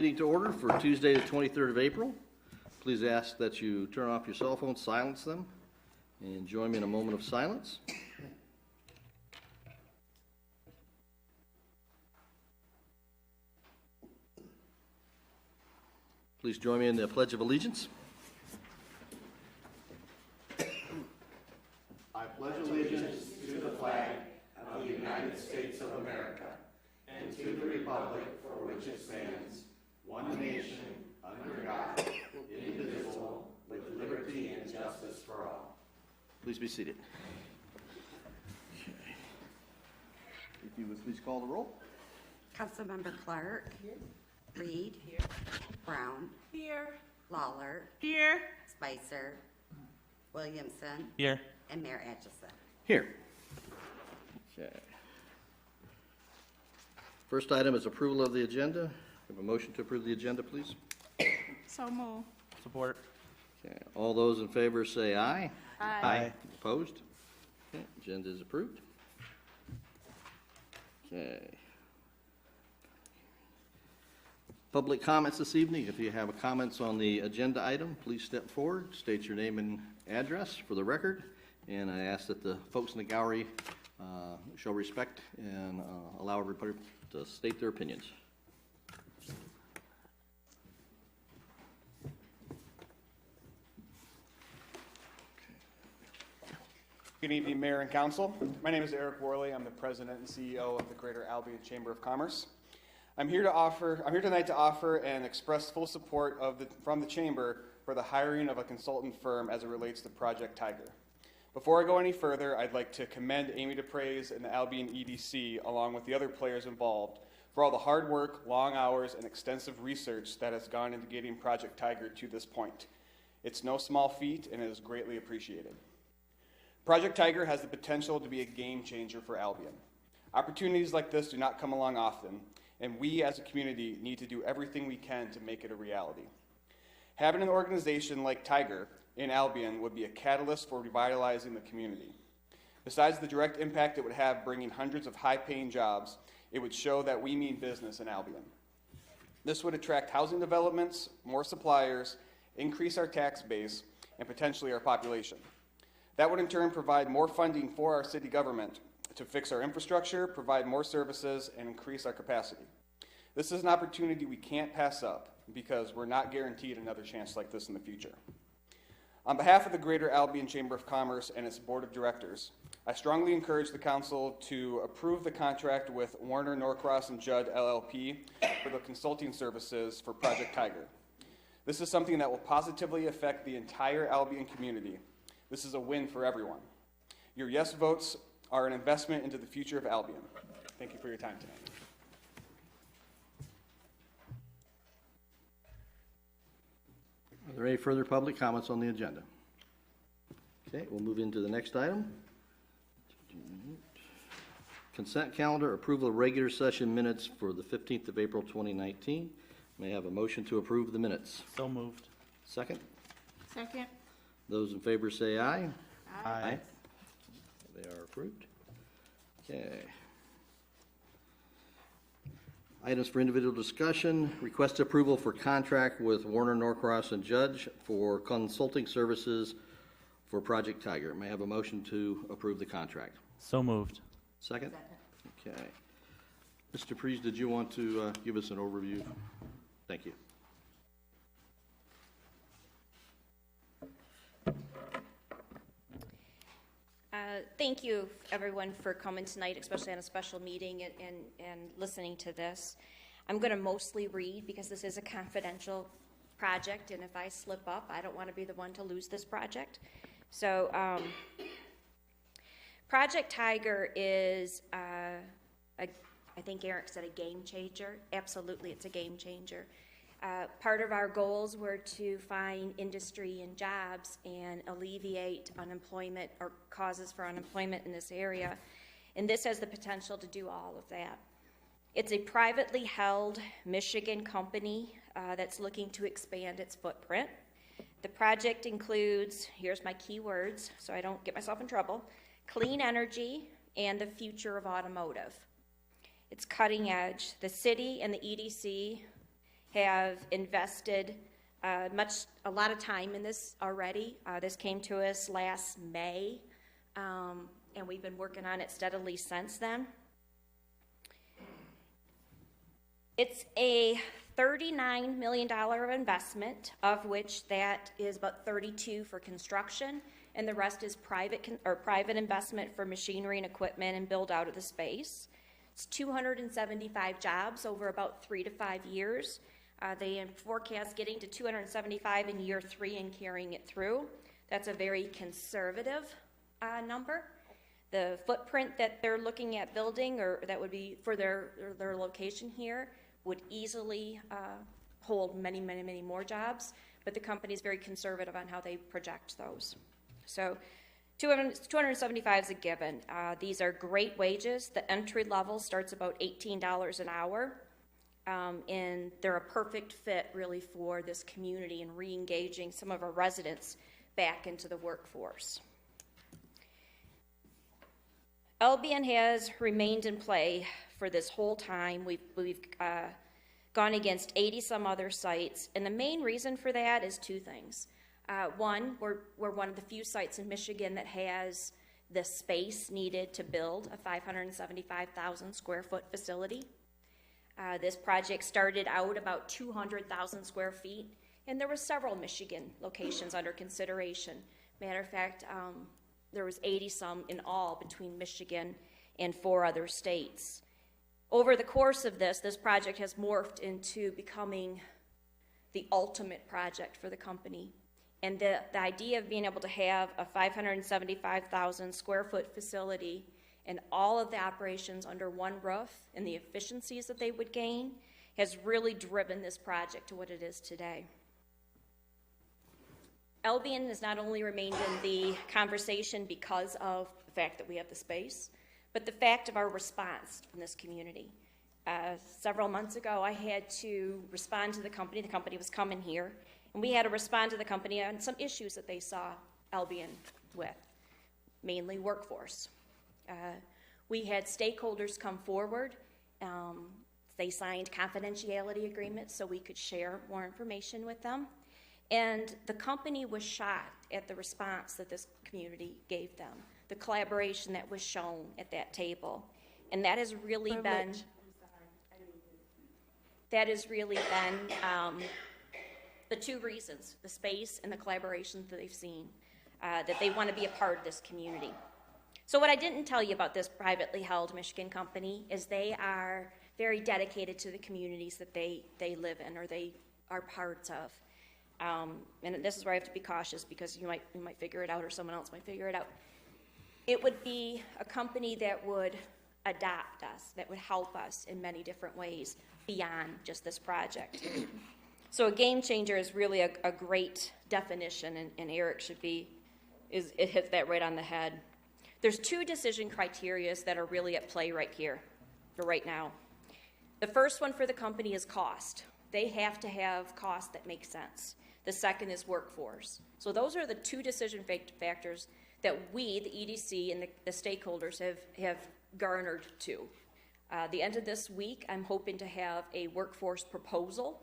Meeting to order for Tuesday, the 23rd of April. Please ask that you turn off your cell phones, silence them, and join me in a moment of silence. Please join me in the Pledge of Allegiance. I pledge allegiance to the flag of the United States of America and to the republic for which it stands, one nation, under God, indivisible, with liberty and justice for all. Please be seated. Okay. If you would please call the roll. Councilmember Clark. Here. Reed. Here. Brown. Here. Lawler. Here. Spicer. Williamson. Here. And Mayor Atchison. Here. Okay. First item is approval of the agenda. Have a motion to approve the agenda, please. So move. Support. Okay. All those in favor say aye. Aye. Opposed? Okay. Agenda is approved. Okay. Public comments this evening. If you have comments on the agenda item, please step forward, state your name and address for the record, and I ask that the folks in the gallery show respect and allow everybody to state their opinions. Good evening, Mayor and Council. My name is Eric Worley. I'm the President and CEO of the Greater Albion Chamber of Commerce. I'm here tonight to offer and express full support from the Chamber for the hiring of a consultant firm as it relates to Project Tiger. Before I go any further, I'd like to commend Amy DePraise and the Albion EDC, along with the other players involved, for all the hard work, long hours, and extensive research that has gone into getting Project Tiger to this point. It's no small feat, and it is greatly appreciated. Project Tiger has the potential to be a game changer for Albion. Opportunities like this do not come along often, and we as a community need to do everything we can to make it a reality. Having an organization like Tiger in Albion would be a catalyst for revitalizing the community. Besides the direct impact it would have bringing hundreds of high-paying jobs, it would show that we mean business in Albion. This would attract housing developments, more suppliers, increase our tax base, and potentially our population. That would in turn provide more funding for our city government to fix our infrastructure, provide more services, and increase our capacity. This is an opportunity we can't pass up because we're not guaranteed another chance like this in the future. On behalf of the Greater Albion Chamber of Commerce and its Board of Directors, I strongly encourage the Council to approve the contract with Warner Norcross and Judd LLP for the consulting services for Project Tiger. This is something that will positively affect the entire Albion community. This is a win for everyone. Your yes votes are an investment into the future of Albion. Thank you for your time tonight. Are there any further public comments on the agenda? Okay, we'll move into the next item. Consent calendar, approval of regular session minutes for the 15th of April 2019. May I have a motion to approve the minutes? So moved. Second? Second. Those in favor say aye. Aye. They are approved. Okay. Items for individual discussion. Request approval for contract with Warner Norcross and Judge for consulting services for Project Tiger. May I have a motion to approve the contract? So moved. Second? Okay. Mr. Priest, did you want to give us an overview? Thank you. Thank you, everyone, for coming tonight, especially on a special meeting and listening to this. I'm going to mostly read because this is a confidential project, and if I slip up, I don't want to be the one to lose this project. So, Project Tiger is, I think Eric said, a game changer. Absolutely, it's a game changer. Part of our goals were to find industry and jobs and alleviate unemployment or causes for unemployment in this area. And this has the potential to do all of that. It's a privately held Michigan company that's looking to expand its footprint. The project includes, here's my key words so I don't get myself in trouble, clean energy and the future of automotive. It's cutting edge. The city and the EDC have invested a lot of time in this already. This came to us last May, and we've been working on it steadily since then. It's a $39 million investment, of which that is about 32 for construction, and the rest is private investment for machinery and equipment and build out of the space. It's 275 jobs over about 3 to 5 years. They forecast getting to 275 in year 3 and carrying it through. That's a very conservative number. The footprint that they're looking at building, or that would be for their location here, would easily hold many, many, many more jobs, but the company is very conservative on how they project those. So 275 is a given. These are great wages. The entry level starts about $18 an hour, and they're a perfect fit really for this community and re-engaging some of our residents back into the workforce. Albion has remained in play for this whole time. We've gone against 80 some other sites, and the main reason for that is 2 things. One, we're one of the few sites in Michigan that has the space needed to build a 575,000 square foot facility. This project started out about 200,000 square feet, and there were several Michigan locations under consideration. Matter of fact, there was 80 some in all between Michigan and 4 other states. Over the course of this project has morphed into becoming the ultimate project for the company. And the idea of being able to have a 575,000 square foot facility and all of the operations under one roof and the efficiencies that they would gain has really driven this project to what it is today. Albion has not only remained in the conversation because of the fact that we have the space, but the fact of our response in this community. Several months ago, I had to respond to the company. The company was coming here, and we had to respond to the company on some issues that they saw Albion with, mainly workforce. We had stakeholders come forward. They signed confidentiality agreements so we could share more information with them. And the company was shocked at the response that this community gave them, the collaboration that was shown at that table. And that has really been the 2 reasons, the space and the collaboration that they've seen, that they want to be a part of this community. So what I didn't tell you about this privately held Michigan company is they are very dedicated to the communities that they live in or they are parts of. And this is where I have to be cautious because you might figure it out or someone else might figure it out. It would be a company that would adopt us, that would help us in many different ways beyond just this project. So a game changer is really a great definition, and Eric it hits that right on the head. There's 2 decision criteria that are really at play right here, or right now. The first one for the company is cost. They have to have cost that makes sense. The second is workforce. So those are the 2 decision factors that we, the EDC, and the stakeholders have garnered to. The end of this week, I'm hoping to have a workforce proposal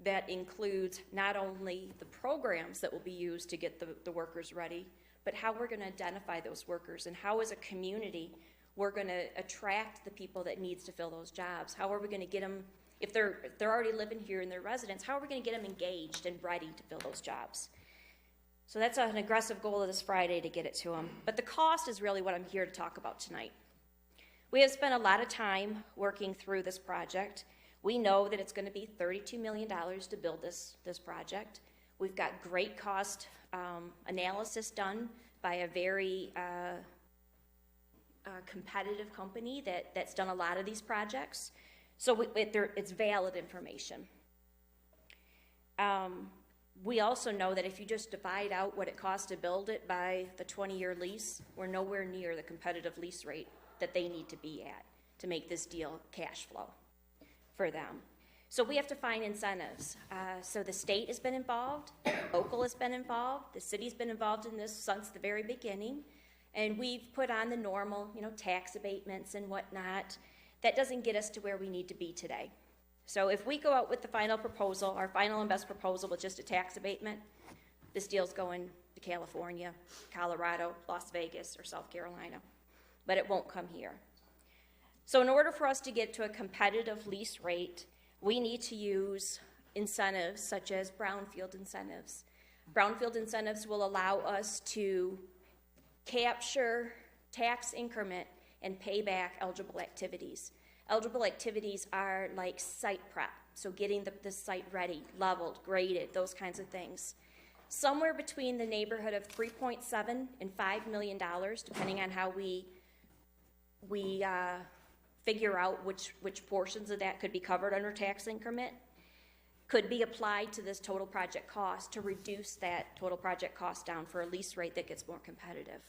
that includes not only the programs that will be used to get the workers ready, but how we're going to identify those workers and how as a community we're going to attract the people that needs to fill those jobs. How are we going to get them, if they're already living here in their residence, how are we going to get them engaged and ready to fill those jobs? So that's an aggressive goal of this Friday to get it to them. But the cost is really what I'm here to talk about tonight. We have spent a lot of time working through this project. We know that it's going to be $32 million to build this project. We've got great cost analysis done by a very competitive company that's done a lot of these projects. So it's valid information. We also know that if you just divide out what it costs to build it by the 20-year lease, we're nowhere near the competitive lease rate that they need to be at to make this deal cash flow for them. So we have to find incentives. So the state has been involved, local has been involved, the city's been involved in this since the very beginning, and we've put on the normal, tax abatements and whatnot. That doesn't get us to where we need to be today. So if we go out with the final proposal, our final and best proposal with just a tax abatement, this deal's going to California, Colorado, Las Vegas, or South Carolina, but it won't come here. So in order for us to get to a competitive lease rate, we need to use incentives such as brownfield incentives. Brownfield incentives will allow us to capture tax increment and pay back eligible activities. Eligible activities are like site prep, so getting the site ready, leveled, graded, those kinds of things. Somewhere between the neighborhood of $3.7 and $5 million, depending on how we figure out which portions of that could be covered under tax increment, could be applied to this total project cost to reduce that total project cost down for a lease rate that gets more competitive.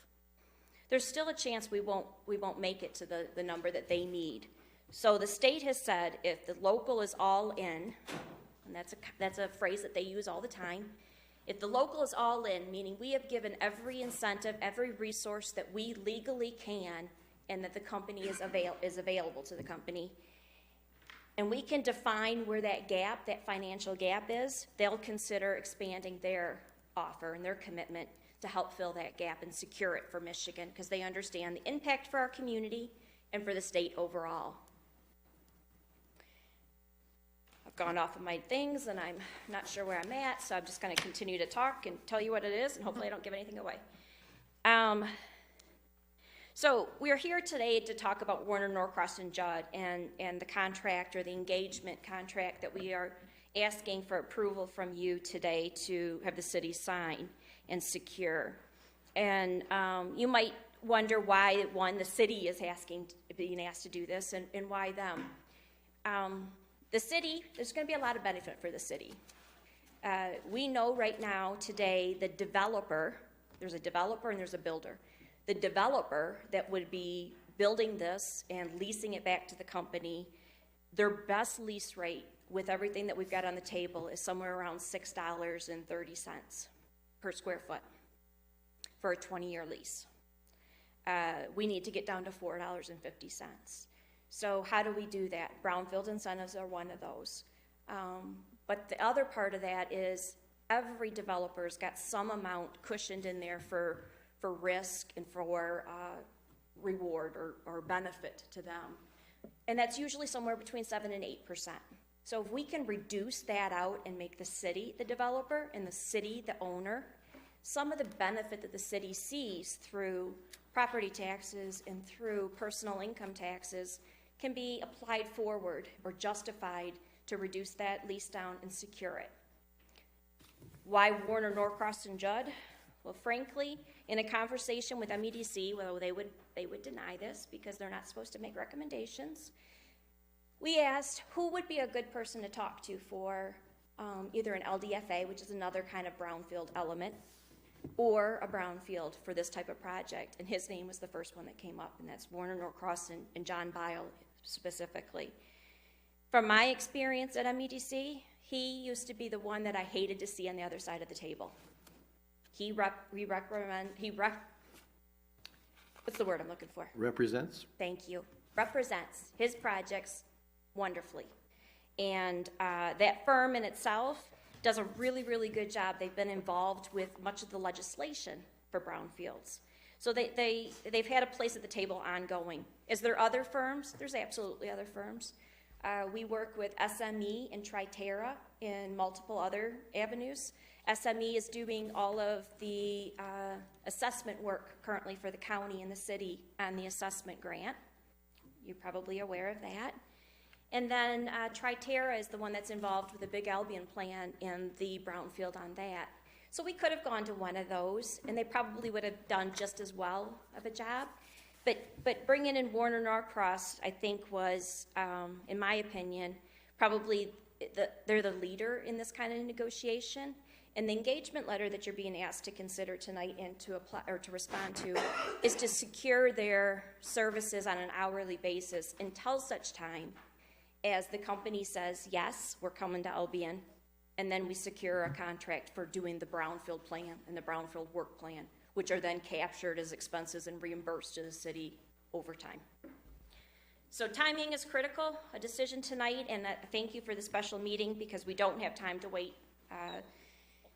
There's still a chance we won't make it to the number that they need. So the state has said if the local is all in, and that's a phrase that they use all the time, if the local is all in, meaning we have given every incentive, every resource that we legally can, and that the company is available to the company, and we can define where that gap, that financial gap is, they'll consider expanding their offer and their commitment to help fill that gap and secure it for Michigan, because they understand the impact for our community and for the state overall. I've gone off of my things and I'm not sure where I'm at, so I'm just going to continue to talk and tell you what it is, and hopefully I don't give anything away. So we're here today to talk about Warner Norcross and Judd and the contract, or the engagement contract, that we are asking for approval from you today to have the city sign and secure. And you might wonder why, the city is being asked to do this, and why them. The city, there's going to be a lot of benefit for the city. We know right now today the developer, there's a developer and there's a builder. The developer that would be building this and leasing it back to the company, their best lease rate with everything that we've got on the table is somewhere around $6.30 per square foot for a 20-year lease. We need to get down to $4.50. So how do we do that? Brownfield incentives are one of those. But the other part of that is every developer's got some amount cushioned in there for risk and for reward or benefit to them. And that's usually somewhere between 7 and 8%. So if we can reduce that out and make the city the developer and the city the owner, some of the benefit that the city sees through property taxes and through personal income taxes can be applied forward or justified to reduce that lease down and secure it. Why Warner Norcross and Judd? Well, frankly, in a conversation with MEDC, well, they would deny this because they're not supposed to make recommendations. We asked who would be a good person to talk to for either an LDFA, which is another kind of brownfield element, or a brownfield for this type of project. And his name was the first one that came up, and that's Warner Norcross and John Bile specifically. From my experience at MEDC, he used to be the one that I hated to see on the other side of the table. What's the word I'm looking for? Represents? Thank you. Represents his projects wonderfully. And that firm in itself does a really, really good job. They've been involved with much of the legislation for brownfields. So they've had a place at the table ongoing. Is there other firms? There's absolutely other firms. We work with SME and Triterra in multiple other avenues. SME is doing all of the assessment work currently for the county and the city on the assessment grant. You're probably aware of that. And then Triterra is the one that's involved with the big Albion plan and the brownfield on that. So we could have gone to one of those, and they probably would have done just as well of a job. But bringing in Warner Norcross, I think, was, in my opinion, probably they're the leader in this kind of negotiation. And the engagement letter that you're being asked to consider tonight and to apply or to respond to is to secure their services on an hourly basis until such time as the company says, yes, we're coming to Albion, and then we secure a contract for doing the brownfield plan and the brownfield work plan, which are then captured as expenses and reimbursed to the city over time. So timing is critical, a decision tonight, and thank you for the special meeting because we don't have time to wait.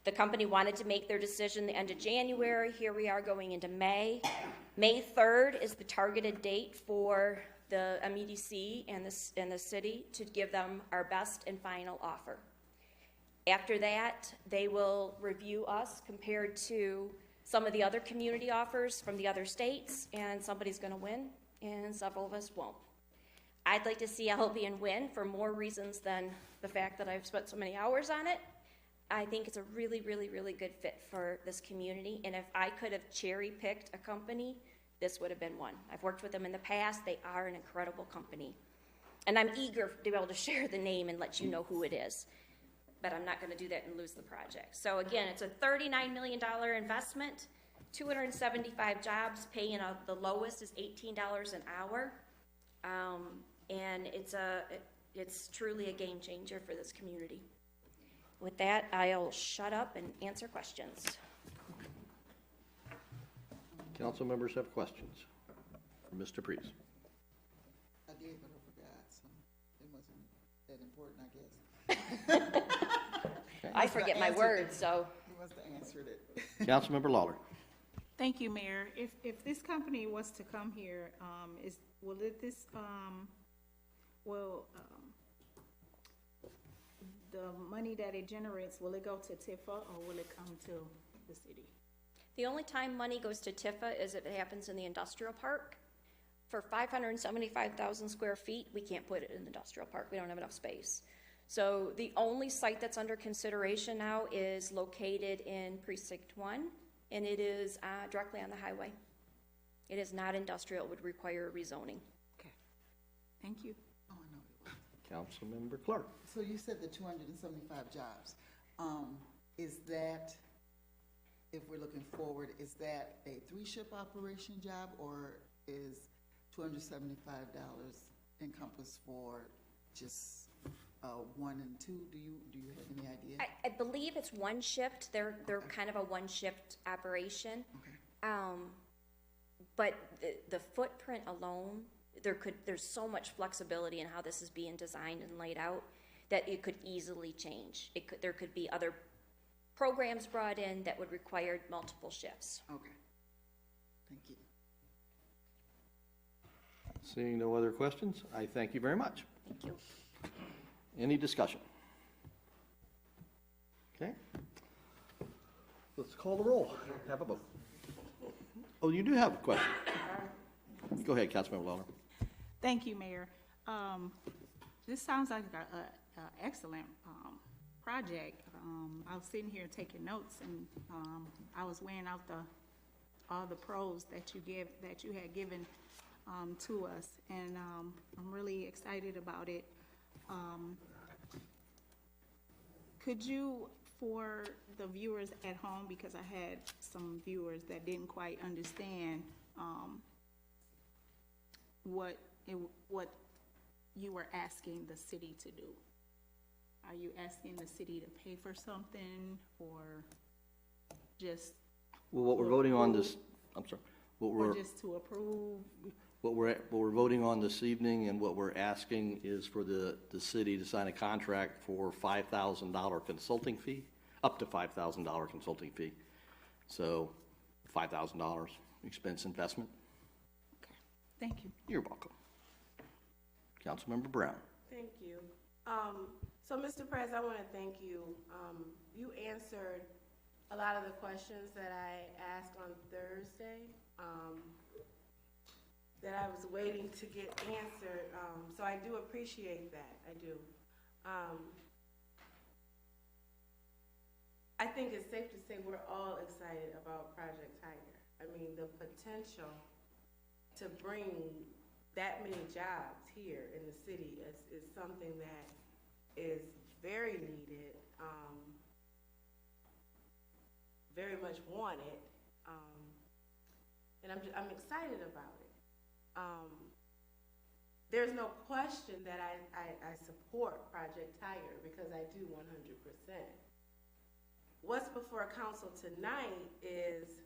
The company wanted to make their decision the end of January. Here we are going into May. May 3rd is the targeted date for the MEDC and the city to give them our best and final offer. After that, they will review us compared to some of the other community offers from the other states, and somebody's going to win, and several of us won't. I'd like to see Albion win for more reasons than the fact that I've spent so many hours on it. I think it's a really, really, really good fit for this community, and if I could have cherry-picked a company, this would have been one. I've worked with them in the past. They are an incredible company, and I'm eager to be able to share the name and let you know who it is, but I'm not going to do that and lose the project. So again, it's a $39 million investment, 275 jobs, paying the lowest is $18 an hour. And it's truly a game changer for this community. With that, I'll shut up and answer questions. Council members have questions for Mr. Priest. I did, but I forgot, so it wasn't that important, I guess. I forget my words, so. You must have answered it. Councilmember Lawler. Thank you, Mayor. If this company was to come here, the money that it generates, will it go to Tifa or will it come to the city? The only time money goes to Tifa is if it happens in the industrial park. For 575,000 square feet, we can't put it in the industrial park. We don't have enough space. So the only site that's under consideration now is located in Precinct 1, and it is directly on the highway. It is not industrial. It would require rezoning. Okay, thank you. Oh, I know it was. Councilmember Clark. So you said the 275 jobs. Is that, if we're looking forward, is that a 3-ship operation job, or is $275 encompass for just 1 and 2? Do you have any idea? I believe it's one shift. They're kind of a one shift operation. Okay. But the footprint alone, there's so much flexibility in how this is being designed and laid out that it could easily change. There could be other programs brought in that would require multiple shifts. Okay. Thank you. Seeing no other questions, I thank you very much. Thank you. Any discussion? Okay. Let's call the roll. Have a vote. Oh, you do have a question. Go ahead, Councilmember Lawler. Thank you, Mayor. This sounds like an excellent project. I was sitting here taking notes, and I was weighing out all the pros that you had given to us, and I'm really excited about it. Could you, for the viewers at home, because I had some viewers that didn't quite understand what you were asking the city to do? Are you asking the city to pay for something, or just? Well, what we're voting on this, I'm sorry, Or just to approve? what we're voting on this evening and what we're asking is for the city to sign a contract for $5,000 consulting fee, up to $5,000 consulting fee. So $5,000 expense investment. Okay, thank you. You're welcome. Councilmember Brown. Thank you. So, Mr. Prez, I want to thank you. You answered a lot of the questions that I asked on Thursday that I was waiting to get answered. So I do appreciate that. I do. I think it's safe to say we're all excited about Project Tiger. I mean, the potential to bring that many jobs here in the city is something that is very needed, very much wanted, and I'm excited about it. There's no question that I support Project Tiger because I do 100%. What's before council tonight is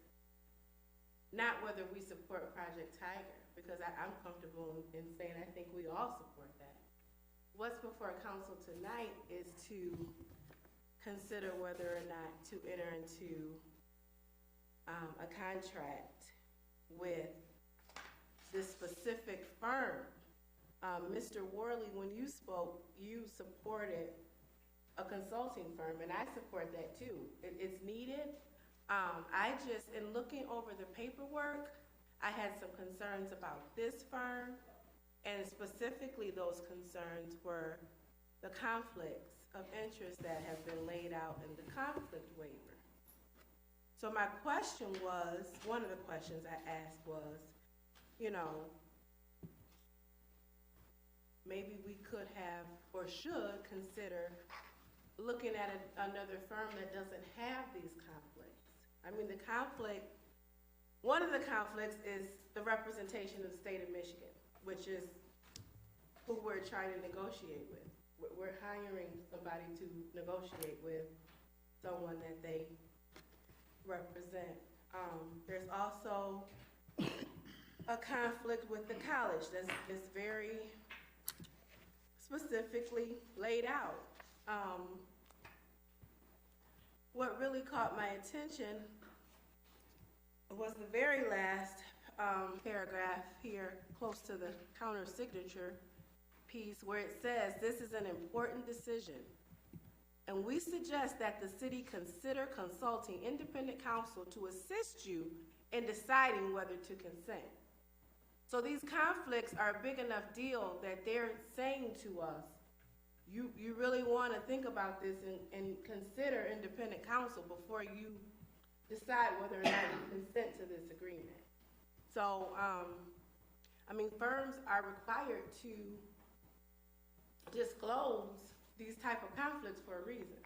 not whether we support Project Tiger, because I'm comfortable in saying I think we all support that. What's before council tonight is to consider whether or not to enter into a contract with this specific firm. Mr. Worley, when you spoke, you supported a consulting firm, and I support that too. It's needed. I just, in looking over the paperwork, I had some concerns about this firm, and specifically those concerns were the conflicts of interest that have been laid out in the conflict waiver. So my question was, one of the questions I asked was, you know, maybe we could have or should consider looking at another firm that doesn't have these conflicts. I mean, the conflict, one of the conflicts is the representation of the state of Michigan, which is who we're trying to negotiate with. We're hiring somebody to negotiate with someone that they represent. There's also a conflict with the college that's very specifically laid out. What really caught my attention was the very last paragraph here, close to the counter signature piece, where it says, "This is an important decision, and we suggest that the city consider consulting independent counsel to assist you in deciding whether to consent." So these conflicts are a big enough deal that they're saying to us, you really want to think about this and consider independent counsel before you decide whether or not you consent to this agreement. So, I mean, firms are required to disclose these type of conflicts for a reason.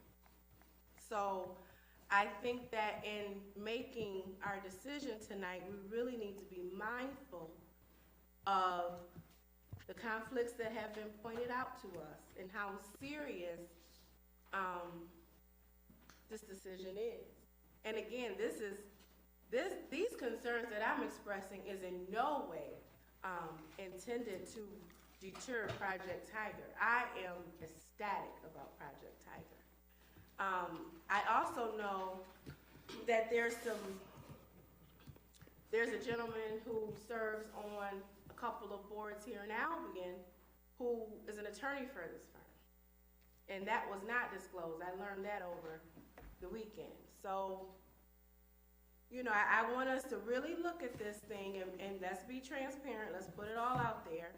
So I think that in making our decision tonight, we really need to be mindful of the conflicts that have been pointed out to us and how serious this decision is. And again, these concerns that I'm expressing is in no way intended to deter Project Tiger. I am ecstatic about Project Tiger. I also know that there's a gentleman who serves on a couple of boards here in Albion who is an attorney for this firm. And that was not disclosed. I learned that over the weekend. So, you know, I want us to really look at this thing and let's be transparent. Let's put it all out there.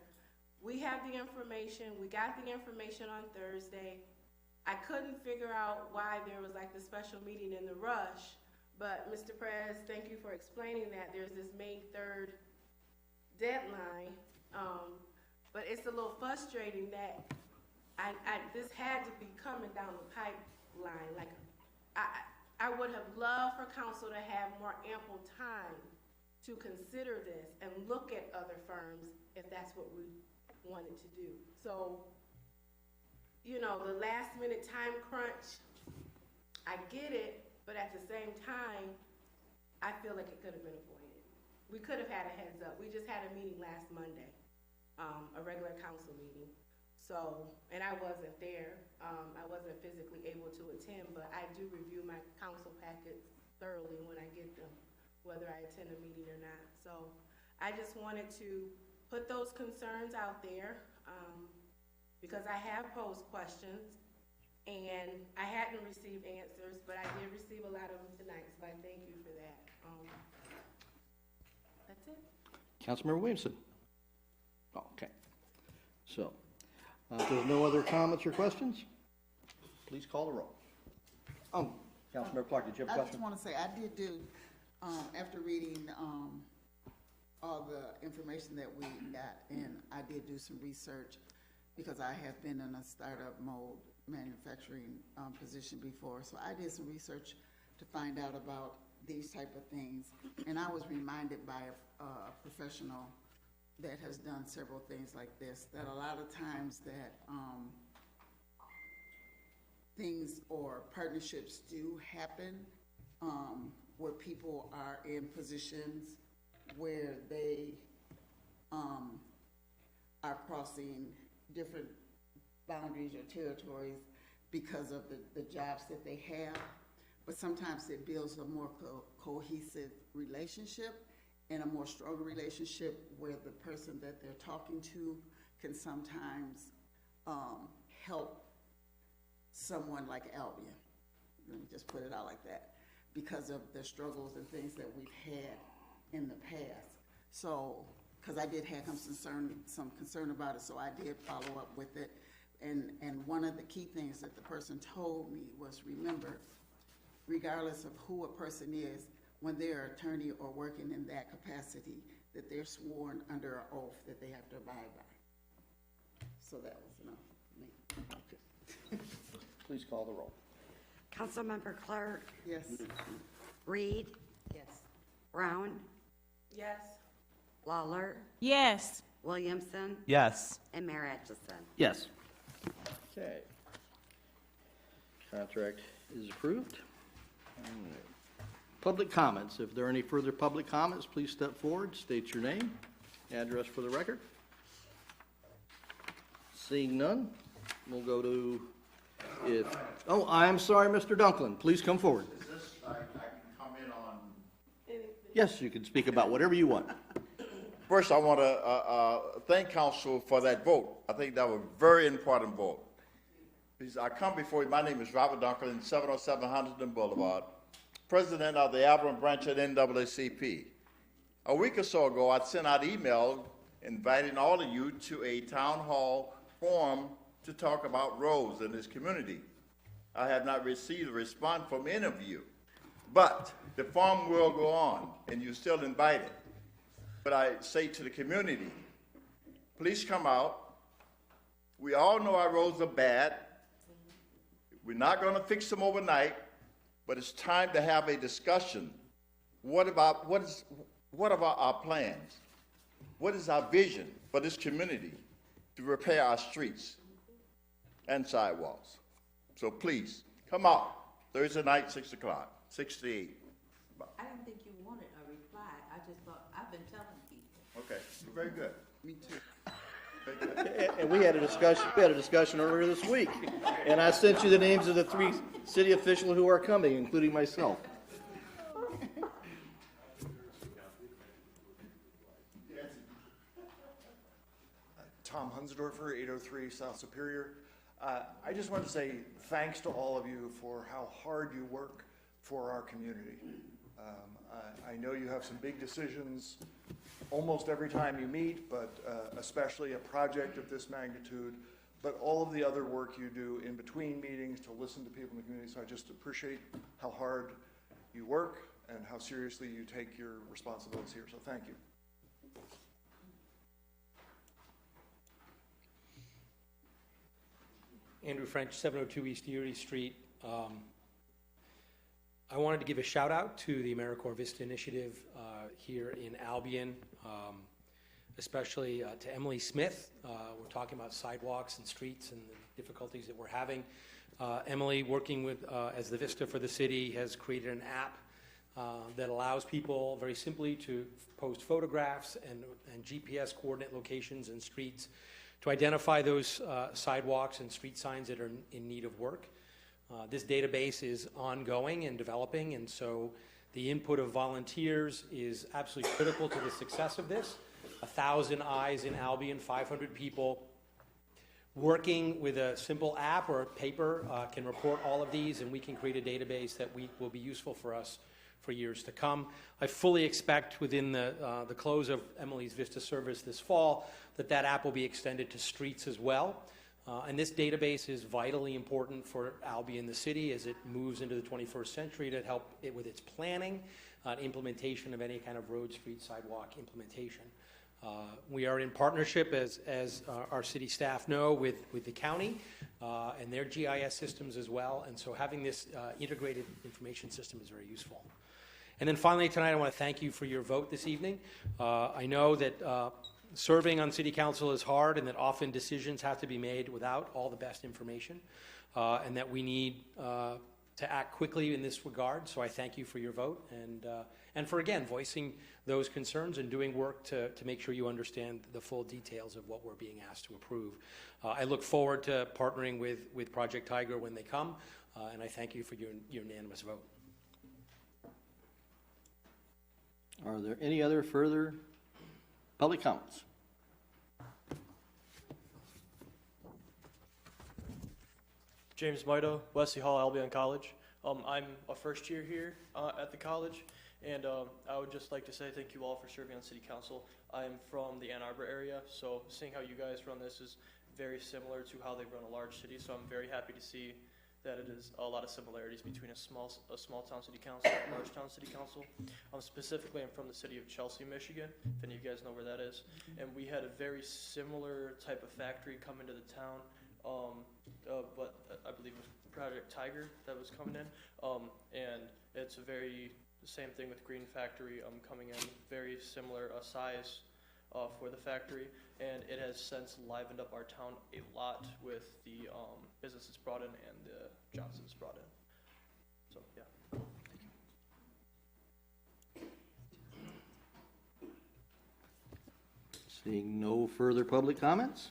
We have the information. We got the information on Thursday. I couldn't figure out why there was like the special meeting in the rush, but Mr. Perez, thank you for explaining that. There's this May 3rd deadline, but it's a little frustrating that this had to be coming down the pipeline. Like, I would have loved for council to have more ample time to consider this and look at other firms if that's what we wanted to do. So, you know, the last minute time crunch, I get it, but at the same time, I feel like it could have been avoided. We could have had a heads up. We just had a meeting last Monday, a regular council meeting. So, and I wasn't there. I wasn't physically able to attend, but I do review my council packets thoroughly when I get them, whether I attend a meeting or not. So I just wanted to put those concerns out there because I have posed questions and I hadn't received answers, but I did receive a lot of them tonight, so I thank you for that. That's it. Councilmember Williamson. Oh, okay. So, if there's no other comments or questions, please call the roll. Councilmember Clark, did you have a I just question? want to say, I did do, after reading all the information that we got, and I did do some research because I have been in a startup mode manufacturing position before. So I did some research to find out about these type of things. And I was reminded by a professional that has done several things like this, that a lot of times that things or partnerships do happen where people are in positions where they are crossing different boundaries or territories because of the jobs that they have. But sometimes it builds a more cohesive relationship and a more stronger relationship where the person that they're talking to can sometimes help someone like Albion. Let me just put it out like that, because of the struggles and things that we've had in the past. So, because I did have some concern about it, so I did follow up with it. And one of the key things that the person told me was, remember, regardless of who a person is, when they're an attorney or working in that capacity, that they're sworn under an oath that they have to abide by. So that was enough for me. Please call the roll. Councilmember Clark, Yes. Reed, Yes. Brown, Yes. Lawler, Yes. Williamson, Yes. and Mayor Atchison. Yes. Okay. Contract is approved. All right. Public comments. If there are any further public comments, please step forward, state your name, address for the record. Seeing none, we'll go to, oh, I'm sorry, Mr. Dunklin, please come forward. Is this, I can comment on? Yes, you can speak about whatever you want. First, I want to thank council for that vote. I think that was a very important vote. Because I come before you, my name is Robert Dunklin, 707 Huntington Boulevard, president of the Albion branch at NAACP. A week or so ago, I sent out email inviting all of you to a town hall forum to talk about roads in this community. I have not received a response from any of you, but the forum will go on, and you're still invited. But I say to the community, please come out. We all know our roads are bad. We're not going to fix them overnight, but it's time to have a discussion. What about our plans? What is our vision for this community to repair our streets and sidewalks? So please, come out Thursday night, 6 o'clock, 6 to 8. I didn't think you wanted a reply. I just thought, I've been telling people. Okay, very good. Me too. And we had a discussion earlier this week, and I sent you the names of the 3 city officials who are coming, including myself. Tom Hunsdorfer, 803 South Superior. I just want to say thanks to all of you for how hard you work for our community. I know you have some big decisions almost every time you meet, but especially a project of this magnitude, but all of the other work you do in between meetings to listen to people in the community. So I just appreciate how hard you work and how seriously you take your responsibilities here. So thank you. Andrew French, 702 East Erie Street. I wanted to give a shout out to the AmeriCorps Vista Initiative here in Albion, especially to Emily Smith. We're talking about sidewalks and streets and the difficulties that we're having. Emily, working with as the Vista for the city, has created an app that allows people very simply to post photographs and GPS coordinate locations and streets to identify those sidewalks and street signs that are in need of work. This database is ongoing and developing, and so the input of volunteers is absolutely critical to the success of this. 1,000 eyes in Albion, 500 people working with a simple app or paper can report all of these, and we can create a database that will be useful for us for years to come. I fully expect within the close of Emily's Vista service this fall that app will be extended to streets as well. And this database is vitally important for Albion, the city, as it moves into the 21st century to help it with its planning, implementation of any kind of road, street, sidewalk implementation. We are in partnership, as our city staff know, with the county and their GIS systems as well. And so having this integrated information system is very useful. And then finally tonight, I want to thank you for your vote this evening. I know that serving on city council is hard and that often decisions have to be made without all the best information, and that we need to act quickly in this regard, so I thank you for your vote and for, again, voicing those concerns and doing work to make sure you understand the full details of what we're being asked to approve. I look forward to partnering with Project Tiger when they come, and I thank you for your unanimous vote. Are there any other further public comments? James Mito, Wesley Hall, Albion College. I'm a first year here at the college, and I would just like to say thank you all for serving on City Council. I'm from the Ann Arbor area, so seeing how you guys run this is very similar to how they run a large city, so I'm very happy to see that it is a lot of similarities between a small town city council and a large town city council. Specifically, I'm from the city of Chelsea, Michigan, if any of you guys know where that is, and we had a very similar type of factory come into the town. But I believe it was Project Tiger that was coming in, and it's a very same thing with Green Factory coming in, very similar size for the factory, and it has since livened up our town a lot with the businesses brought in and the jobs it's brought in. So yeah. Seeing no further public comments,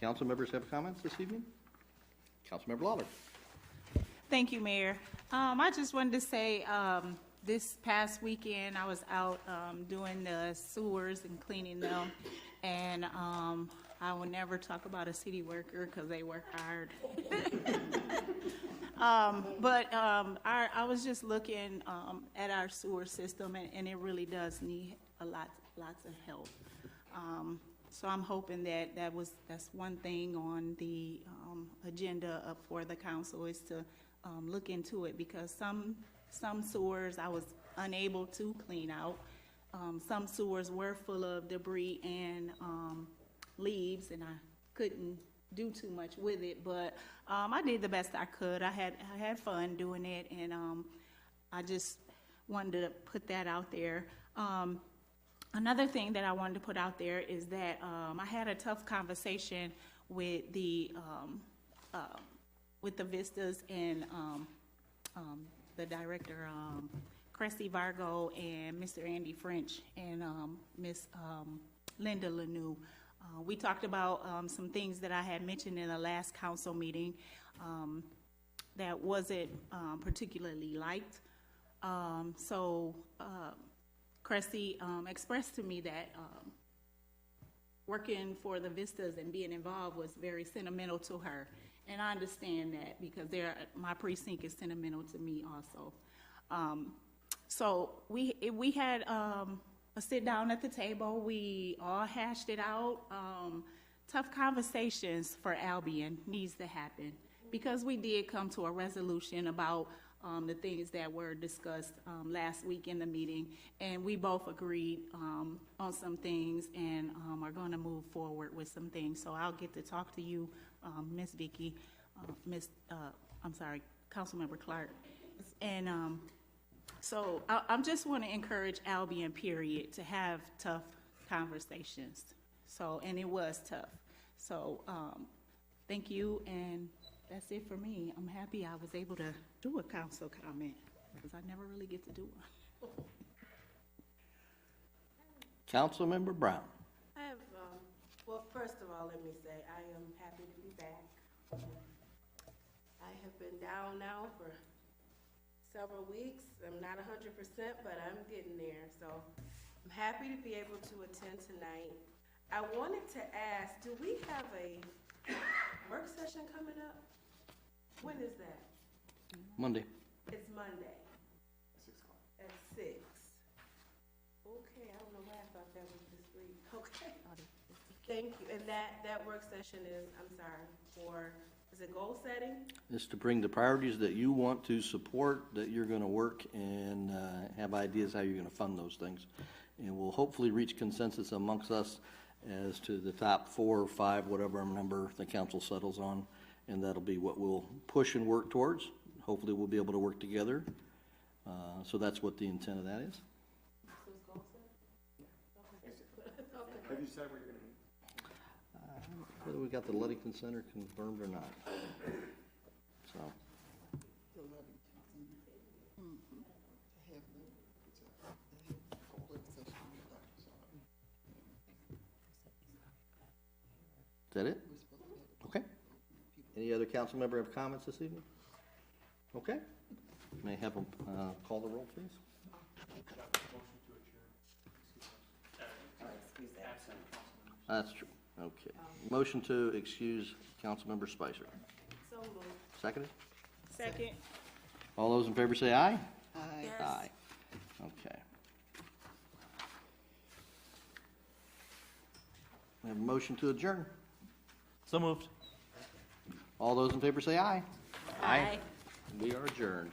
council members have comments this evening? Councilmember Lawler. Thank you, Mayor. I just wanted to say, this past weekend, I was out doing the sewers and cleaning them, and I will never talk about a city worker because they work hard. I was just looking at our sewer system, and it really does need lots of help. So I'm hoping that's one thing on the agenda up for the council is to look into it, because some sewers I was unable to clean out. Some sewers were full of debris and leaves, and I couldn't do too much with it, but I did the best I could. I had fun doing it, and I just wanted to put that out there. Another thing that I wanted to put out there is that I had a tough conversation with the Vistas and the director, Cressy Vargo, and Mr. Andy French, and Miss Linda Lanou. We talked about some things that I had mentioned in the last council meeting that wasn't particularly liked. Cressy expressed to me that working for the Vistas and being involved was very sentimental to her. And I understand that, because my precinct is sentimental to me also. So we had a sit down at the table. We all hashed it out. Tough conversations for Albion needs to happen, because we did come to a resolution about the things that were discussed last week in the meeting, and we both agreed on some things and are going to move forward with some things. So I'll get to talk to you, Miss Vicky, Councilmember Clark, and so I just want to encourage Albion, period, to have tough conversations. So, and it was tough. So thank you, and that's it for me. I'm happy I was able to do a council comment, because I never really get to do one. Councilmember Brown. I have, well, first of all, let me say I am happy to be back. I have been down now for several weeks. I'm not 100%, but I'm getting there. So I'm happy to be able to attend tonight. I wanted to ask, do we have a work session coming up? When is that? Monday. It's Monday. 6 o'clock. At 6. Okay, I don't know why I thought that was this week. Okay. Thank you. And that work session is, is it goal setting? It's to bring the priorities that you want to support, that you're going to work, and have ideas how you're going to fund those things. And we'll hopefully reach consensus amongst us as to the top 4 or 5, whatever number the council settles on, and that'll be what we'll push and work towards. Hopefully we'll be able to work together. So that's what the intent of that is. Have you said where you're going to be? Whether we got the Ludington Center confirmed or not. So. The Ludington have the work session. Is that it? Okay. Any other council member have comments this evening? Okay. May I have them call the roll, please? That's true. Okay. Motion to excuse Councilmember Spicer. So moved. Seconded? Second. All those in favor say aye. Aye. Aye. Okay. We have a motion to adjourn. So moved. All those in favor say aye. Aye. We are adjourned.